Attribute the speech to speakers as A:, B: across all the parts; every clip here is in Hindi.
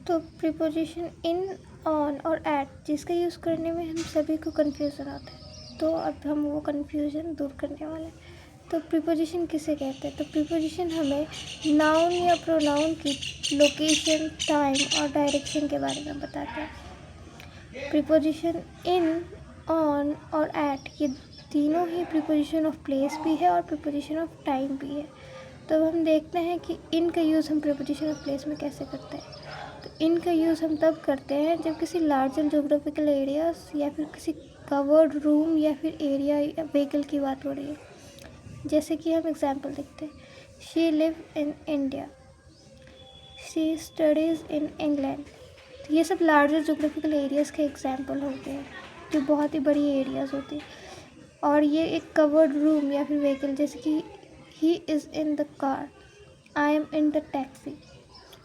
A: तो प्रीपोजिशन इन, ऑन और एट जिसका यूज़ करने में हम सभी को कन्फ्यूज़न होता है, तो अब हम वो कन्फ्यूज़न दूर करने वाले हैं। तो प्रीपोजिशन किसे कहते हैं? तो प्रीपोजिशन हमें नाउन या प्रोनाउन की लोकेशन, टाइम और डायरेक्शन के बारे में बताते हैं। प्रीपोजिशन इन, ऑन और एट ये तीनों ही प्रीपोजिशन ऑफ प्लेस भी है और प्रीपोजिशन ऑफ टाइम भी है। तो हम देखते हैं कि इन का यूज़ हम प्रीपोजिशन ऑफ प्लेस में कैसे करते हैं। तो इन का यूज़ हम तब करते हैं जब किसी लार्जर जोग्राफिकल एरियाज या फिर किसी कवर्ड रूम या फिर एरिया या व्हीकल की बात हो रही है। जैसे कि हम एग्जाम्पल देखते हैं, she live in India, she studies in England. तो ये सब लार्जर जोग्राफिकल एरियाज़ के एग्जाम्पल होते हैं जो बहुत ही बड़ी एरियाज़ होती है। और ये एक कवर्ड रूम या फिर व्हीकल, जैसे कि he is in the car, I am in the taxi.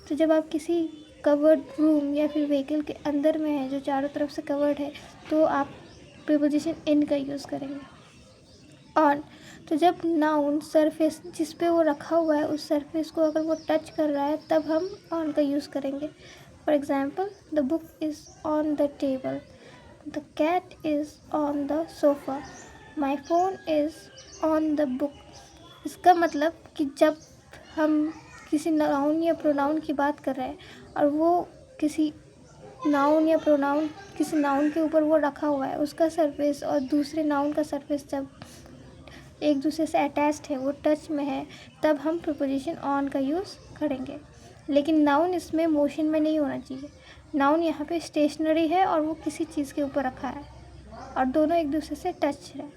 A: तो जब आप किसी कवर्ड रूम या फिर व्हीकल के अंदर में है जो चारों तरफ से कवर्ड है, तो आप प्रीपोजिशन इन का यूज़ करेंगे। ऑन, तो जब नाउन सरफेस जिस पे वो रखा हुआ है उस सरफेस को अगर वो टच कर रहा है तब हम ऑन का यूज़ करेंगे। For example, the book is on the table, the cat is on the sofa, my phone is on the book. इसका मतलब कि जब हम किसी नाउन या प्रोनाउन की बात कर रहे हैं और वो किसी नाउन या प्रोनाउन किसी नाउन के ऊपर वो रखा हुआ है, उसका सरफेस और दूसरे नाउन का सरफेस जब एक दूसरे से अटैच्ड है, वो टच में है, तब हम प्रीपोजिशन ऑन का यूज़ करेंगे। लेकिन नाउन इसमें मोशन में नहीं होना चाहिए। नाउन यहाँ पे स्टेशनरी है और वो किसी चीज़ के ऊपर रखा है और दोनों एक दूसरे से टच है।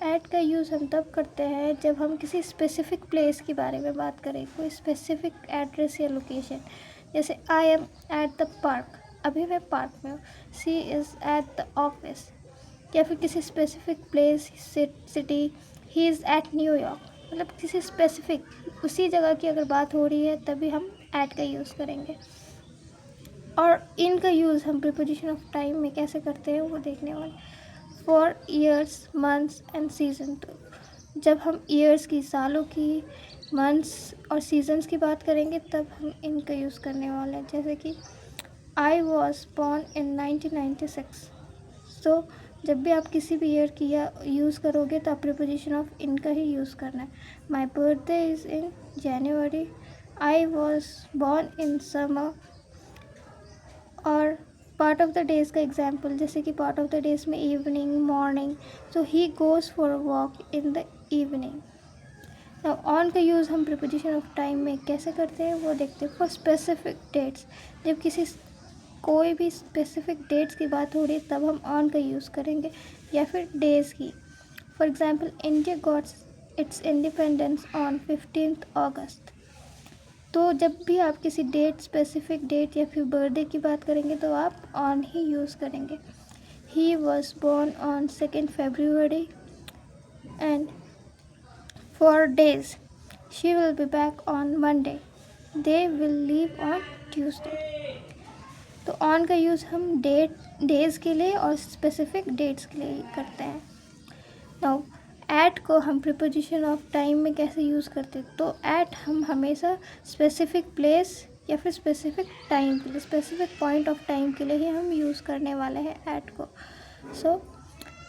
A: एट का यूज़ हम तब करते हैं जब हम किसी स्पेसिफिक प्लेस के बारे में बात करें, कोई स्पेसिफिक एड्रेस या लोकेशन। जैसे I am at the park, अभी मैं पार्क में हूँ। She is at the office, या फिर किसी specific place, city, he is eight New York. मतलब किसी स्पेसिफिक उसी जगह की अगर बात हो रही है तभी हम एट का यूज़ करेंगे। और इन का यूज़ हम प्रीपोजिशन ऑफ टाइम में कैसे करते हैं वो देखने वाले। For years, months and season, तो जब हम ईयर्स की, सालों की, मंथ्स और सीजन्स की बात करेंगे तब हम इनका यूज़ करने वाले हैं। जैसे कि आई वॉज बॉर्न इन 1996। सो जब भी आप किसी भी ईयर की या यूज़ करोगे तो आप प्रीपोजिशन ऑफ इन का ही यूज़ करना है। My birthday is in January, I was born in summer. और पार्ट ऑफ द डेज का एग्जाम्पल, जैसे कि पार्ट ऑफ द डेज में evening, morning, so he goes for a walk in the evening. अब ऑन का यूज़ हम प्रीपोजिशन ऑफ टाइम में कैसे करते हैं वो देखते हैं। फॉर स्पेसिफिक डेट्स, जब किसी कोई भी स्पेसिफिक डेट्स की बात हो रही है तब हम ऑन का यूज़ करेंगे, या फिर डेज़ की। For example, India got its independence on 15th अगस्त। तो जब भी आप किसी डेट, स्पेसिफिक डेट या फिर बर्थडे की बात करेंगे तो आप ऑन ही यूज़ करेंगे। He was born on 2nd February, and for days, she will be back on Monday, they will leave on Tuesday. तो ऑन का यूज़ हम डेज़ के लिए और स्पेसिफिक डेट्स के लिए करते हैं। नाउ एट को हम प्रीपोजिशन ऑफ टाइम में कैसे यूज़ करते हैं? तो एट हम हमेशा स्पेसिफिक प्लेस या फिर स्पेसिफिक टाइम के लिए, स्पेसिफिक पॉइंट ऑफ टाइम के लिए ही हम यूज़ करने वाले हैं एट को। So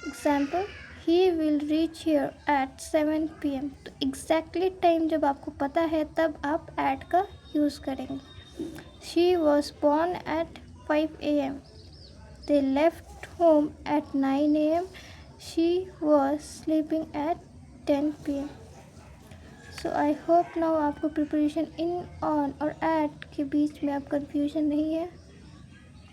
A: example, he will reach here eight 7 PM। तो एग्जैक्टली टाइम जब आपको पता है तब आप एट का यूज़ करेंगे। She was born at 5 AM, they left home at 9 AM, she was sleeping at 10 PM। So I hope now आपको प्रिपरेशन इन, ऑन और एट के बीच में अब कन्फ्यूजन नहीं है।